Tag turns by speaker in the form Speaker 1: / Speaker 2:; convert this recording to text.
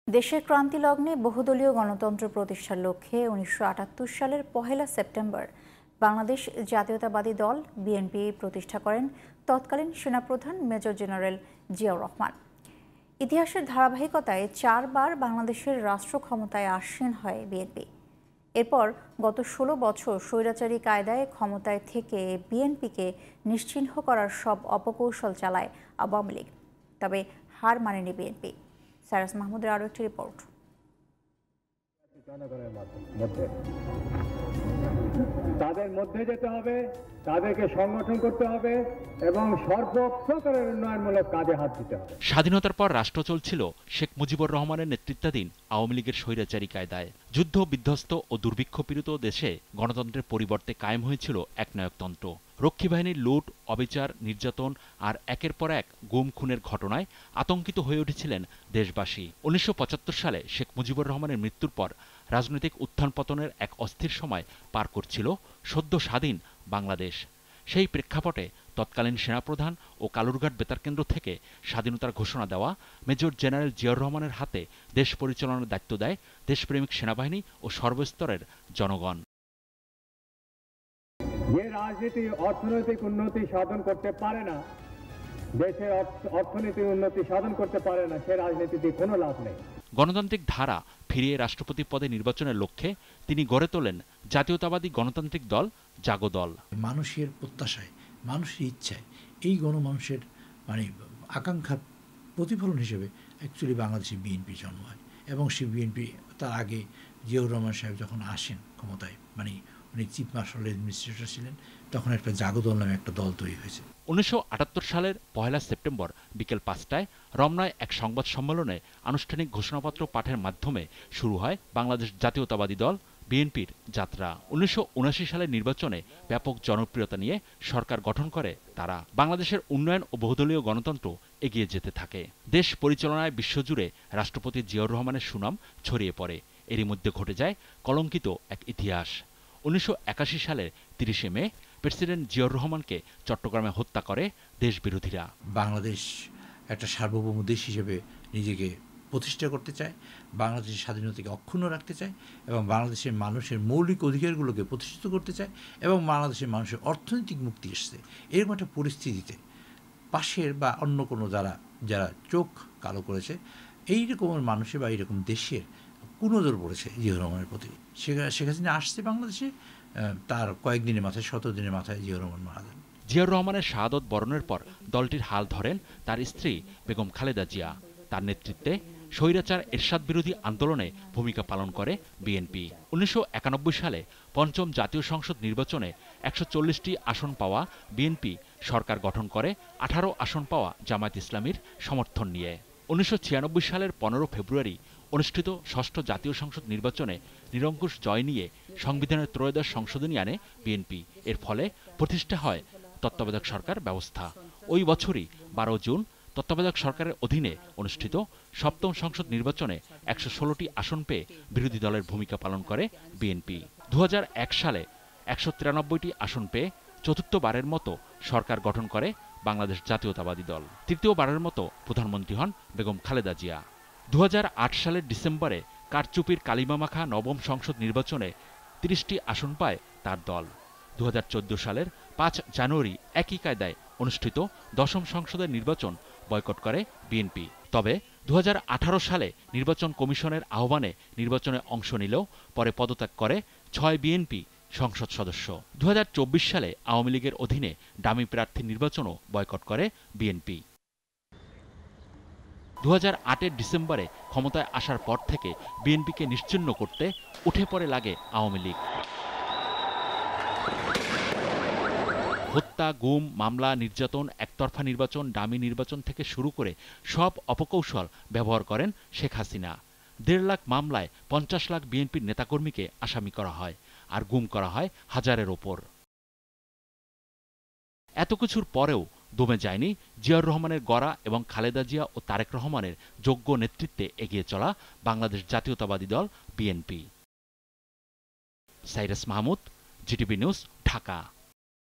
Speaker 1: দেশের ক্রান্তি লগ্নে বহুদলীয় গণতন্ত্র প্রতিষ্ঠার লক্ষ্যে ১৯৭৮ সালের ১ সেপ্টেম্বর বাংলাদেশ জাতীয়তাবাদী দল বিএনপি প্রতিষ্ঠা করেন তৎকালীন সেনাপ্রধান মেজর জেনারেল জিয়াউর রহমান। ইতিহাসের ধারাবাহিকতায় ৪ বার বাংলাদেশের রাষ্ট্র ক্ষমতায় আসীন হয় বিএনপি। এরপর গত ১৬ বছর স্বৈরাচারী কায়দায় ক্ষমতায় থেকে বিএনপিকে নিশ্চিহ্ন করার সব অপকৌশল চালায় আওয়ামী লীগ। তবে হার মানেনি বিএনপি। সাইরাস মাহমুদের আরও একটি রিপোর্ট।
Speaker 2: তাদের মধ্যে যেতে হবে, তাদেরকে সংগঠন করতে হবে এবং সর্বপ্রকারের উন্নয়নমূলক কাজে হাত দিতে হবে।
Speaker 3: স্বাধীনতার পর রাষ্ট্র চলছিল শেখ মুজিবুর রহমানের নেতৃত্বাধীন আওয়ামী লীগের স্বৈরাচারী কায়দায়। যুদ্ধ বিধ্বস্ত ও দুর্ভিক্ষপীড়িত দেশে গণতন্ত্রের পরিবর্তে কায়েম হয়েছিল একনায়কতন্ত্র। রক্ষী বাহিনীর লুট, অবিচার, নির্যাতন আর একের পর এক গুম খুনের ঘটনায় আতঙ্কিত হয়ে উঠেছিলেন দেশবাসী। ১৯৭৫ সালে শেখ মুজিবুর রহমানের মৃত্যুর পর রাজনৈতিক উত্থান পতনের এক অস্থির সময় পার করছিল সদ্য স্বাধীন বাংলাদেশ। সেই প্রেক্ষাপটে তৎকালীন সেনাপ্রধান ও কালুরঘাট বেতারকেন্দ্র থেকে স্বাধীনতার ঘোষণা দেওয়া মেজর জেনারেল জিয়াউর রহমানের হাতে দেশ পরিচালনার দায়িত্ব দেয় দেশপ্রেমিক সেনাবাহিনী ও সর্বস্তরের জনগণ।
Speaker 2: যে রাজনীতি অর্থনৈতিক উন্নতি সাধন করতে পারে না, দেশের অর্থনীতির উন্নতি সাধন করতে পারে না, সে রাজনীতিতে কোনো লাভ নেই।
Speaker 3: গণতান্ত্রিক ধারা ফিরিয়ে রাষ্ট্রপতি পদে নির্বাচনের লক্ষ্যে তিনি গড়ে তোলেন জাতীয়তাবাদী গণতান্ত্রিক দল জাগো দল।
Speaker 4: মানুষের প্রত্যাশায়, মানুষের ইচ্ছায়, এই গণমানুষের আকাঙ্ক্ষার প্রতিফলন হিসেবে অ্যাকচুয়ালি বাংলাদেশে বিএনপি জন্ম হয়। এবং সেই বিএনপি তার আগে জিয়াউর রহমান সাহেব যখন আসেন ক্ষমতায়, উনি চিফ মার্শাল অ্যাডমিনিস্ট্রেটর ছিলেন, তখন একটা জাগো দল নামে একটা দল তৈরি হয়েছে।
Speaker 3: ১৯৭৮ সালের ১ সেপ্টেম্বর বিকেল ৫টায় রমনায় এক সংবাদ সম্মেলনে আনুষ্ঠানিক ঘোষণাপত্র পাঠের মাধ্যমে শুরু হয় বাংলাদেশ জাতীয়তাবাদী দল বিএনপির যাত্রা। ১৯৭৯ সালের নির্বাচনে ব্যাপক জনপ্রিয়তা নিয়ে সরকার গঠন করে তারা। বাংলাদেশের উন্নয়ন ও বহুদলীয় গণতন্ত্র এগিয়ে যেতে থাকে। দেশ পরিচালনায় বিশ্বজুড়ে রাষ্ট্রপতি জিয়াউর রহমানের সুনাম ছড়িয়ে পড়ে। এরই মধ্যে ঘটে যায় কলঙ্কিত এক ইতিহাস। ১৯৮১ সালের ৩০ মে প্রেসিডেন্ট জিয়াউর রহমানকে চট্টগ্রামে হত্যা করে দেশবিরোধীরা।
Speaker 4: বাংলাদেশ একটা সার্বভৌম দেশ হিসেবে নিজেকে প্রতিষ্ঠা করতে চায়, বাংলাদেশের স্বাধীনতাকে অক্ষুণ্ণ রাখতে চায় এবং বাংলাদেশের মানুষের মৌলিক অধিকারগুলোকে প্রতিষ্ঠিত করতে চায় এবং বাংলাদেশের মানুষের অর্থনৈতিক মুক্তি এসছে। এরকম একটা পরিস্থিতিতে পাশের বা অন্য কোনো যারা চোখ কালো করেছে, এইরকম মানুষের বা এইরকম দেশের কুনজর পড়েছে জিয়াউর রহমানের প্রতি। শেখ হাসিনা আসছে বাংলাদেশে, তার কয়েকদিনের মাথায়, ১৭ দিনের মাথায় জিয়াউর রহমান মারা যান।
Speaker 3: জিয়াউর রহমানের শাহাদত বরণের পর দলটির হাল ধরেন তার স্ত্রী বেগম খালেদা জিয়া। তার নেতৃত্বে স্বৈরাচার এরশাদ বিরোধী আন্দোলনে ভূমিকা পালন করে বিএনপি। ১৯৯১ সালে পঞ্চম জাতীয় সংসদ নির্বাচনে ১৪০টি আসন পাওয়া বিএনপি সরকার গঠন করে ১৮ আসন পাওয়া জামায়াত ইসলামীর সমর্থন নিয়ে। ১৯৯৬ সালের ১৫ ফেব্রুয়ারি অনুষ্ঠিত ষষ্ঠ জাতীয় সংসদ নির্বাচনে নিরঙ্কুশ জয় নিয়ে সংবিধানের ত্রয়োদশ সংশোধনী আনে বিএনপি। এর ফলে প্রতিষ্ঠা হয় তত্ত্বাবধায়ক সরকার ব্যবস্থা। ওই বছরই ১২ জুন তত্ত্বাবধায়ক সরকারের অধীনে অনুষ্ঠিত সপ্তম সংসদ নির্বাচনে ১১৬টি আসন পেয়ে বিরোধী দলের ভূমিকা পালন করে বিএনপি। ২০০১ সালে ১৯৩টি আসন পেয়ে চতুর্থবারের মতো সরকার গঠন করে বাংলাদেশ জাতীয়তাবাদী দল। তৃতীয়বারের মতো প্রধানমন্ত্রী হন বেগম খালেদা জিয়া। ২০০৮ সালের ডিসেম্বরে কারচুপির কালিমামাখা নবম সংসদ নির্বাচনে ৩০টি আসন পায় তার দল। ২০১৪ সালের ৫ জানুয়ারি একই কায়দায় অনুষ্ঠিত দশম সংসদের নির্বাচন বয়কট করে বিএনপি। তবে ২০১৮ সালে নির্বাচন কমিশনের আহ্বানে নির্বাচনে অংশ নিলেও পরে পদত্যাগ করে ৬ বিএনপি সংসদ সদস্য। ২০২৪ সালে আওয়ামী লীগের অধীনে ডামি প্রার্থী নির্বাচনও বয়কট করে বিএনপি। ২০০৮-এর ডিসেম্বরে ক্ষমতায় আসার পর থেকে বিএনপিকে নিশ্চিহ্ন করতে উঠে পড়ে লাগে আওয়ামী লীগ। হত্যা, গুম, মামলা, নির্যাতন, একতরফা নির্বাচন, ডামি নির্বাচন থেকে শুরু করে সব অপকৌশল ব্যবহার করেন শেখ হাসিনা। ১.৫ লাখ মামলায় ৫০ লাখ বিএনপির নেতাকর্মীকে আসামি করা হয় আর গুম করা হয় হাজারের ওপর। এত কিছুর পরেও দমে যায়নি জিয়াউর রহমানের গড়া এবং খালেদা জিয়া ও তারেক রহমানের যোগ্য নেতৃত্বে এগিয়ে চলা বাংলাদেশ জাতীয়তাবাদী দল BNP. Cyrus Mahmud, GTV news, Dhaka.